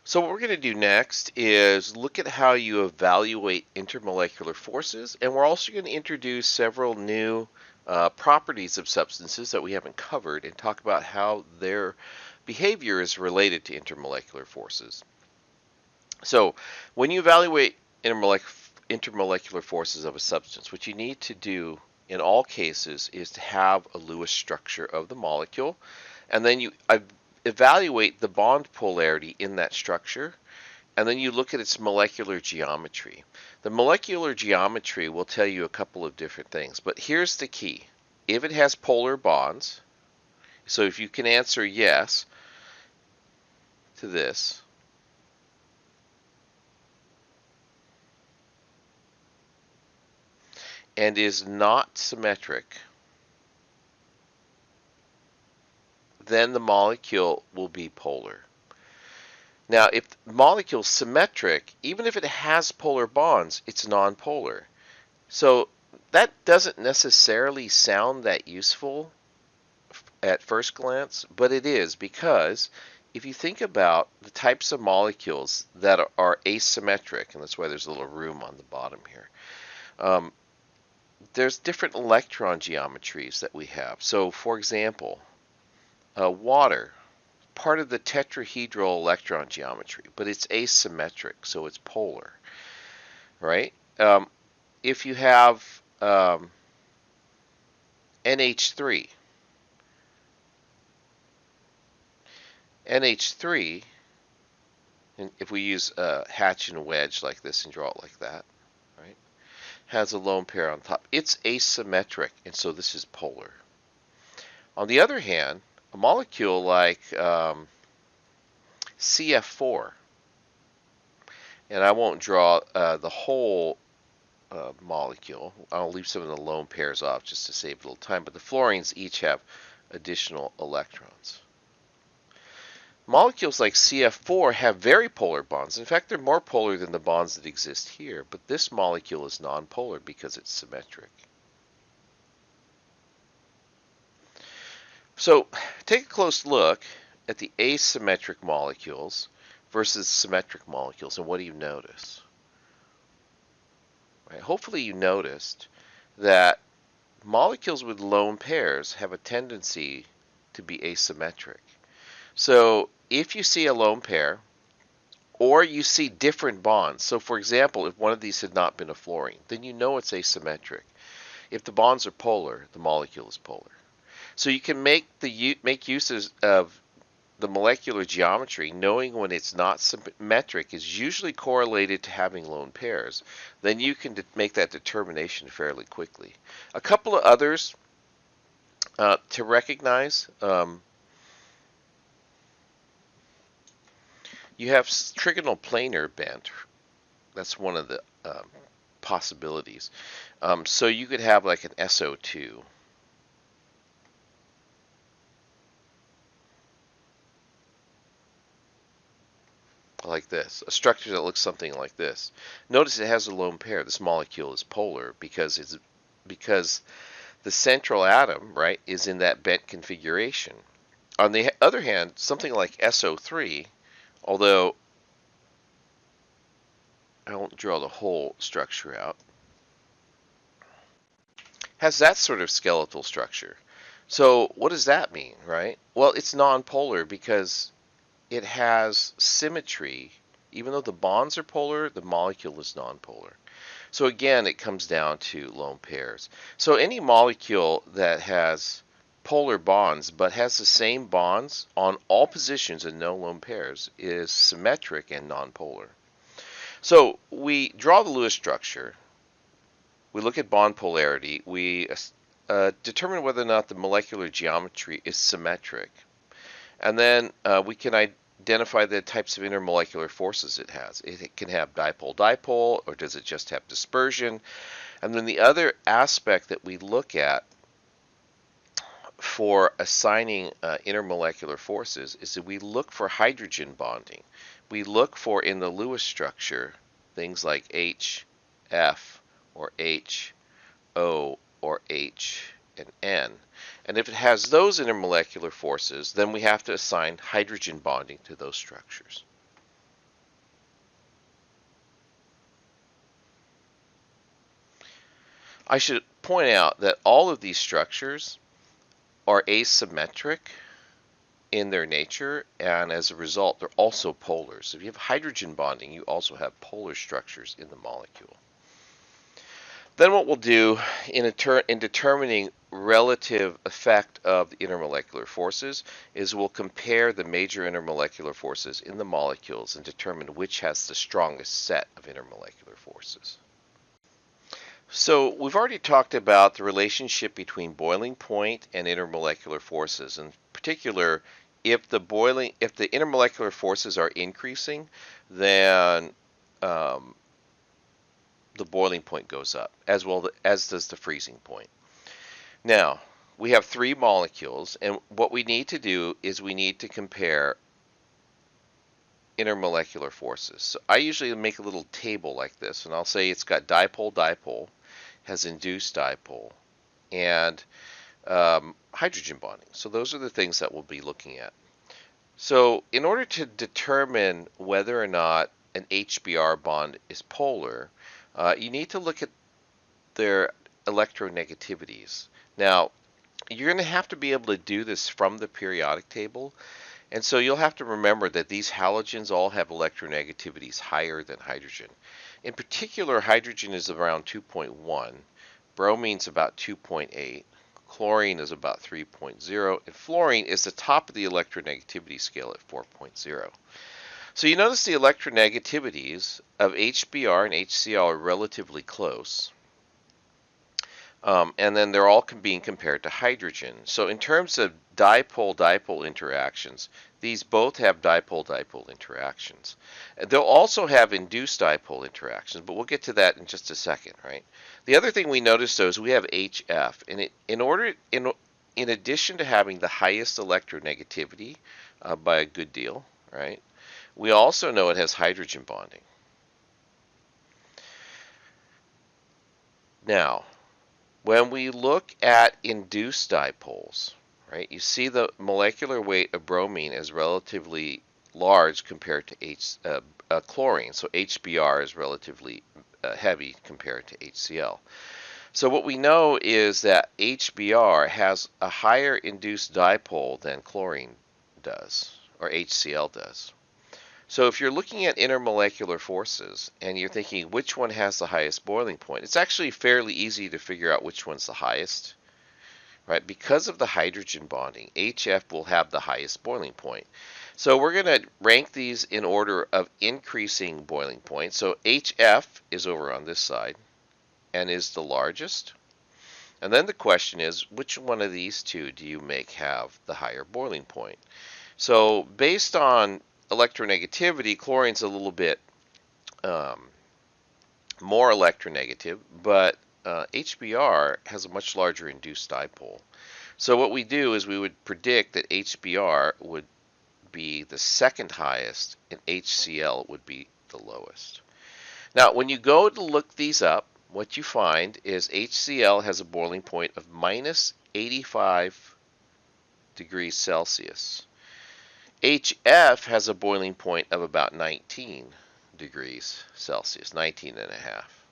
So what we're going to do next is look at how you evaluate intermolecular forces, and we're also going to introduce several new properties of substances that we haven't covered and talk about how their behavior is related to intermolecular forces. So when you evaluate intermolecular forces of a substance, what you need to do in all cases is to have a Lewis structure of the molecule, and then you evaluate the bond polarity in that structure, and then you look at its molecular geometry. The molecular geometry will tell you a couple of different things, but here's the key. If it has polar bonds, so if you can answer yes to this, and is not symmetric, then the molecule will be polar. Now, if the molecule is symmetric, even if it has polar bonds, it's nonpolar. So that doesn't necessarily sound that useful at first glance, but it is, because if you think about the types of molecules that are asymmetric, and that's why there's a little room on the bottom here, there's different electron geometries that we have. So, for example, water, part of the tetrahedral electron geometry, but it's asymmetric, so it's polar, right? If you have NH3, NH3, and if we use a hatch and a wedge like this and draw it like that, right, has a lone pair on top. It's asymmetric, and so this is polar. On the other hand, a molecule like CF4, and I won't draw the whole molecule. I'll leave some of the lone pairs off just to save a little time, but the fluorines each have additional electrons. Molecules like CF4 have very polar bonds. In fact, they're more polar than the bonds that exist here, but this molecule is nonpolar because it's symmetric. So take a close look at the asymmetric molecules versus symmetric molecules, and what do you notice? Right? Hopefully you noticed that molecules with lone pairs have a tendency to be asymmetric. So if you see a lone pair, or you see different bonds, so for example, if one of these had not been a fluorine, then you know it's asymmetric. If the bonds are polar, the molecule is polar. So you can make use of the molecular geometry, knowing when it's not symmetric is usually correlated to having lone pairs. Then you can make that determination fairly quickly. A couple of others to recognize. You have trigonal planar bent. That's one of the possibilities. So you could have like an SO2. Like this, a structure that looks something like this. Notice it has a lone pair. This molecule is polar because the central atom, right, is in that bent configuration. On the other hand, something like SO3, although I won't draw the whole structure out, has that sort of skeletal structure. So what does that mean, right? Well, it's nonpolar because it has symmetry. Even though the bonds are polar, the molecule is nonpolar. So again, it comes down to lone pairs. So any molecule that has polar bonds but has the same bonds on all positions and no lone pairs is symmetric and nonpolar. So we draw the Lewis structure. We look at bond polarity. We determine whether or not the molecular geometry is symmetric. And then we can identify the types of intermolecular forces it has. It can have dipole-dipole, or does it just have dispersion? And then the other aspect that we look at for assigning intermolecular forces is that we look for hydrogen bonding. We look for, in the Lewis structure, things like H, F, or H, O, or H, and N. And if it has those intermolecular forces, then we have to assign hydrogen bonding to those structures. I should point out that all of these structures are asymmetric in their nature, and as a result, they're also polar. So if you have hydrogen bonding, you also have polar structures in the molecule. Then what we'll do in determining relative effect of the intermolecular forces is we'll compare the major intermolecular forces in the molecules and determine which has the strongest set of intermolecular forces. So we've already talked about the relationship between boiling point and intermolecular forces. In particular, if the intermolecular forces are increasing, then the boiling point goes up, as well as does the freezing point. Now, we have three molecules, and what we need to do is we need to compare intermolecular forces. So I usually make a little table like this, and I'll say it's got dipole-dipole, has induced dipole, and hydrogen bonding. So those are the things that we'll be looking at. So in order to determine whether or not an HBr bond is polar, you need to look at their electronegativities. Now, you're going to have to be able to do this from the periodic table, and so you'll have to remember that these halogens all have electronegativities higher than hydrogen. In particular, hydrogen is around 2.1, bromine's about 2.8, chlorine is about 3.0, and fluorine is the top of the electronegativity scale at 4.0. So you notice the electronegativities of HBr and HCl are relatively close. And then they're all being compared to hydrogen. So in terms of dipole-dipole interactions, these both have dipole-dipole interactions. They'll also have induced dipole interactions, but we'll get to that in just a second, right? The other thing we notice, though, is we have HF, and in addition to having the highest electronegativity by a good deal, right? We also know it has hydrogen bonding. Now, when we look at induced dipoles, right, you see the molecular weight of bromine is relatively large compared to chlorine. So HBr is relatively heavy compared to HCl. So what we know is that HBr has a higher induced dipole than chlorine does, or HCl does. So if you're looking at intermolecular forces and you're thinking which one has the highest boiling point, it's actually fairly easy to figure out which one's the highest, right? Because of the hydrogen bonding, HF will have the highest boiling point. So we're going to rank these in order of increasing boiling point. So HF is over on this side and is the largest. And then the question is, which one of these two do you make have the higher boiling point? So based on electronegativity, chlorine's a little bit more electronegative, but HBr has a much larger induced dipole. So what we do is we would predict that HBr would be the second highest and HCl would be the lowest. Now, when you go to look these up, what you find is HCl has a boiling point of minus 85 degrees Celsius. HF has a boiling point of about 19 degrees Celsius, 19 and a half.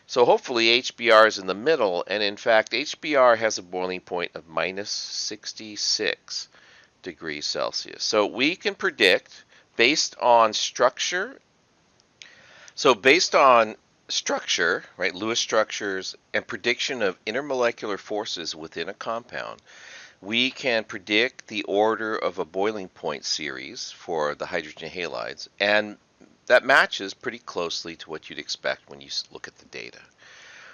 So hopefully HBr is in the middle, and in fact HBr has a boiling point of minus 66 degrees Celsius. So we can predict based on structure. So based on structure, right, Lewis structures and prediction of intermolecular forces within a compound, we can predict the order of a boiling point series for the hydrogen halides, and that matches pretty closely to what you'd expect when you look at the data.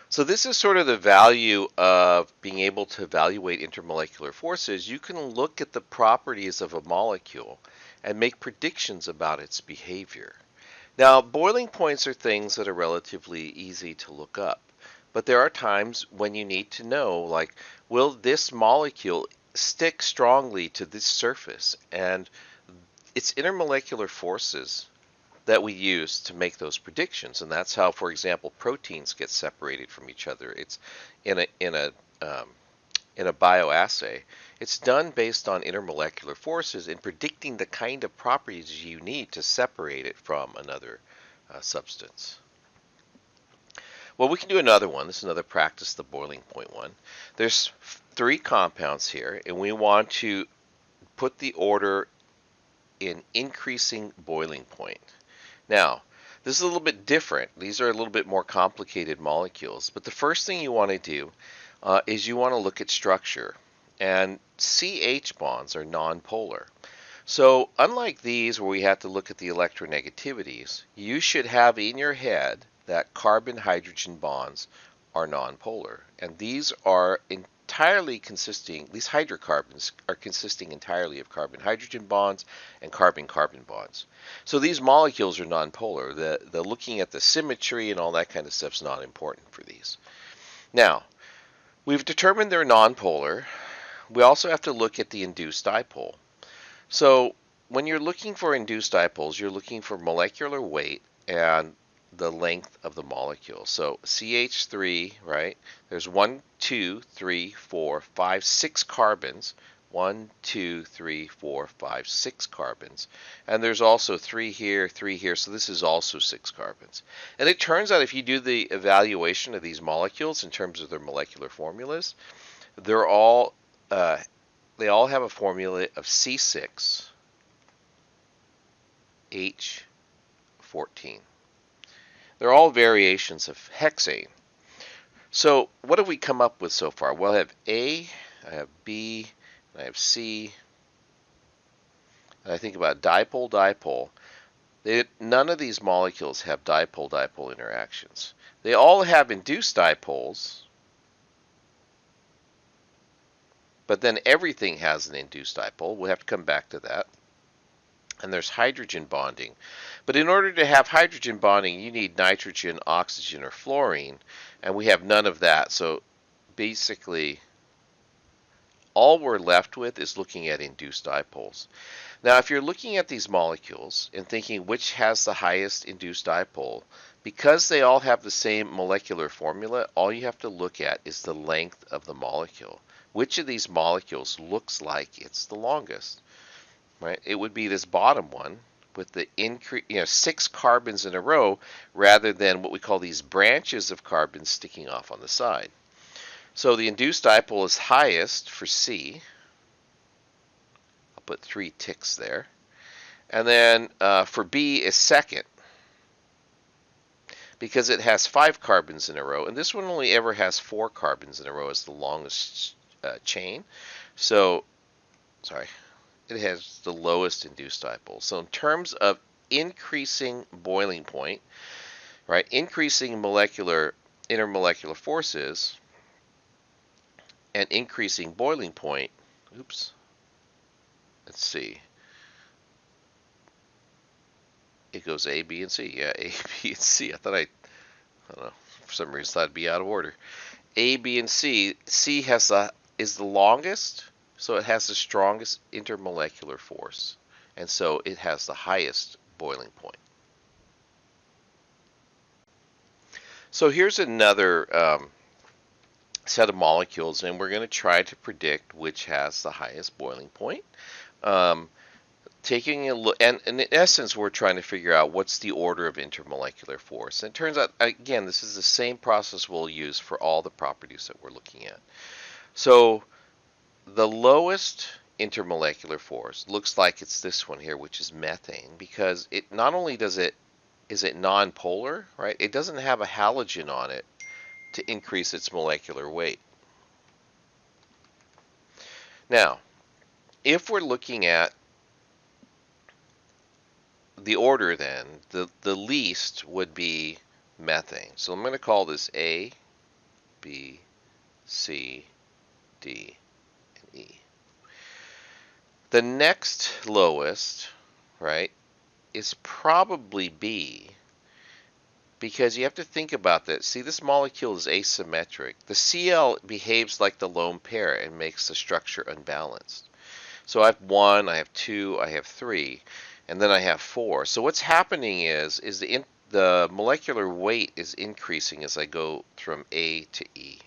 So this is sort of the value of being able to evaluate intermolecular forces. You can look at the properties of a molecule and make predictions about its behavior. Now, boiling points are things that are relatively easy to look up. But there are times when you need to know, like, will this molecule stick strongly to this surface? And it's intermolecular forces that we use to make those predictions. And that's how, for example, proteins get separated from each other. It's in a bioassay. It's done based on intermolecular forces and predicting the kind of properties you need to separate it from another substance. Well, we can do another one. This is another practice the boiling point one. There's 3 compounds here, and we want to put the order in increasing boiling point. Now, this is a little bit different. These are a little bit more complicated molecules. But the first thing you want to do is you want to look at structure. And CH bonds are nonpolar. So unlike these where we have to look at the electronegativities, you should have in your head that carbon-hydrogen bonds are nonpolar. And these are entirely consisting, these hydrocarbons are consisting entirely of carbon-hydrogen bonds and carbon-carbon bonds. So these molecules are nonpolar. The looking at the symmetry and all that kind of stuff is not important for these. Now, we've determined they're nonpolar. We also have to look at the induced dipole. So when you're looking for induced dipoles, you're looking for molecular weight and the length of the molecule. So CH3, right? There's 1, 2, 3, 4, 5, 6 carbons. 1, 2, 3, 4, 5, 6 carbons. And there's also 3 here, 3 here. So this is also 6 carbons. And it turns out if you do the evaluation of these molecules in terms of their molecular formulas, they're all they all have a formula of C6H14. They're all variations of hexane. So what have we come up with so far? Well, I have A, I have B, I have C, and I think about dipole-dipole. None of these molecules have dipole-dipole interactions. They all have induced dipoles, but then everything has an induced dipole. We'll have to come back to that. And there's hydrogen bonding. But in order to have hydrogen bonding, you need nitrogen, oxygen, or fluorine, and we have none of that. So basically, all we're left with is looking at induced dipoles. Now, if you're looking at these molecules and thinking which has the highest induced dipole, because they all have the same molecular formula, all you have to look at is the length of the molecule. Which of these molecules looks like it's the longest? Right? It would be this bottom one with the 6 carbons in a row rather than what we call these branches of carbons sticking off on the side. So the induced dipole is highest for C. I'll put 3 ticks there. And then for B is second because it has 5 carbons in a row. And this one only ever has 4 carbons in a row as the longest chain. So, sorry. It has the lowest induced dipole. So in terms of increasing boiling point, right, increasing intermolecular forces, and increasing boiling point, oops, let's see, it goes A, B, and C. Yeah, A, B, and C. I don't know, for some reason thought it'd be out of order. A, B, and C. C is the longest. So it has the strongest intermolecular force, and so it has the highest boiling point. So here's another set of molecules, and we're going to try to predict which has the highest boiling point. Taking a look, and in essence, we're trying to figure out what's the order of intermolecular force. And it turns out, again, this is the same process we'll use for all the properties that we're looking at. So the lowest intermolecular force looks like it's this one here, which is methane, because it not only is it nonpolar, right? It doesn't have a halogen on it to increase its molecular weight. Now, if we're looking at the order, then the least would be methane. So I'm going to call this A, B, C, D, E. The next lowest, right, is probably B, because you have to think about that. See, this molecule is asymmetric. The Cl behaves like the lone pair and makes the structure unbalanced. So I have 1, I have 2, I have 3, and then I have 4. So what's happening is the molecular weight is increasing as I go from A to E.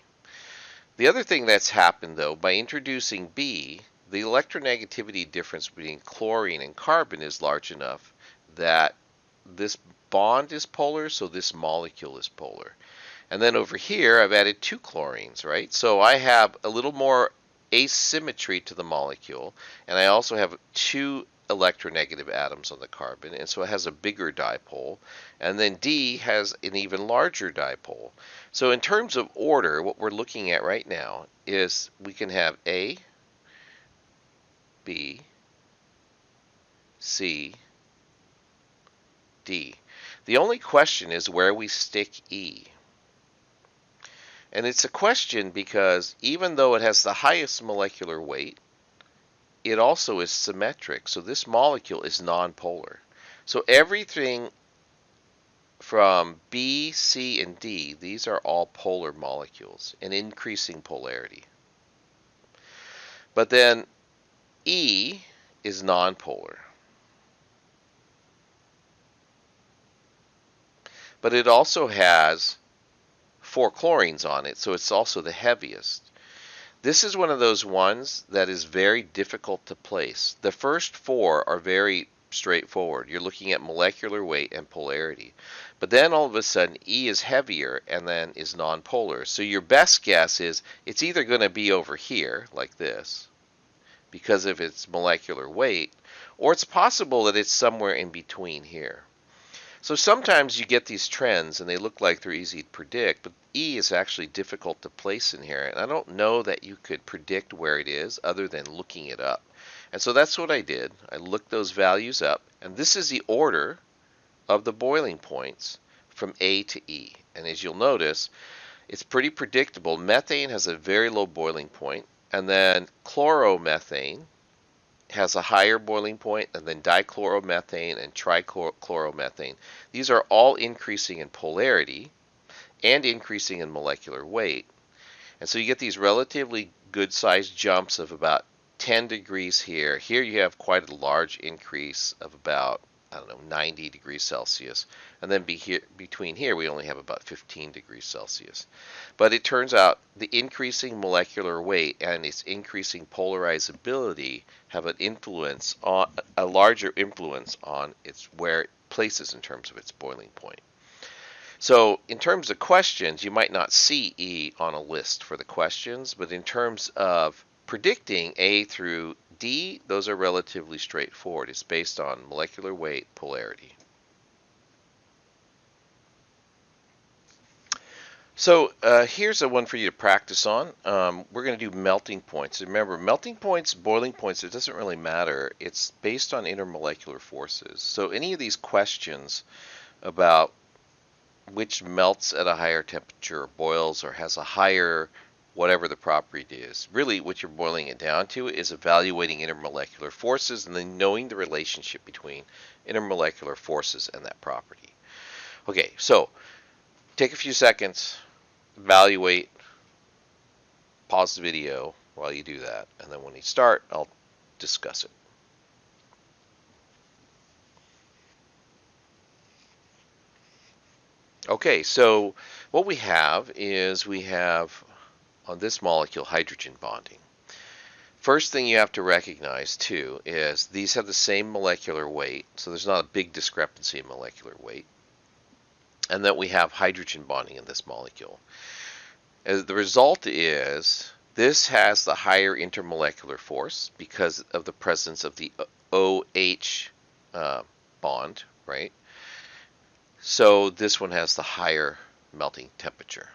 The other thing that's happened, though, by introducing B, the electronegativity difference between chlorine and carbon is large enough that this bond is polar, so this molecule is polar. And then over here, I've added 2 chlorines, right? So I have a little more asymmetry to the molecule, and I also have 2 electronegative atoms on the carbon, and so it has a bigger dipole. And then D has an even larger dipole. So in terms of order, what we're looking at right now is we can have A, B, C, D. The only question is where we stick E. And it's a question because even though it has the highest molecular weight, it also is symmetric. So this molecule is nonpolar. So everything from B, C, and D, these are all polar molecules in increasing polarity. But then E is nonpolar. But it also has 4 chlorines on it, so it's also the heaviest. This is one of those ones that is very difficult to place. The first 4 are very straightforward. You're looking at molecular weight and polarity. But then all of a sudden E is heavier and then is nonpolar. So your best guess is it's either going to be over here, like this, because of its molecular weight, or it's possible that it's somewhere in between here. So sometimes you get these trends and they look like they're easy to predict, but E is actually difficult to place in here. And I don't know that you could predict where it is other than looking it up. And so that's what I did. I looked those values up, and this is the order of the boiling points from A to E. And as you'll notice, it's pretty predictable. Methane has a very low boiling point, and then chloromethane has a higher boiling point, and then dichloromethane and trichloromethane. These are all increasing in polarity and increasing in molecular weight. And so you get these relatively good sized jumps of about 10 degrees here. Here you have quite a large increase of about, 90 degrees Celsius. And then between here, we only have about 15 degrees Celsius. But it turns out the increasing molecular weight and its increasing polarizability have a larger influence on where it places in terms of its boiling point. So in terms of questions, you might not see E on a list for the questions, but in terms of predicting A through D, those are relatively straightforward. It's based on molecular weight, polarity. So here's a one for you to practice on. We're going to do melting points. Remember, melting points, boiling points, it doesn't really matter. It's based on intermolecular forces. So any of these questions about which melts at a higher temperature or boils or has a higher whatever the property is. Really what you're boiling it down to is evaluating intermolecular forces and then knowing the relationship between intermolecular forces and that property. Okay, so take a few seconds, evaluate, pause the video while you do that, and then when you start, I'll discuss it. Okay, so what we have is on this molecule hydrogen bonding. First thing you have to recognize too is these have the same molecular weight, so there's not a big discrepancy in molecular weight, and that we have hydrogen bonding in this molecule. As the result is this has the higher intermolecular force because of the presence of the OH bond, right? So this one has the higher melting temperature.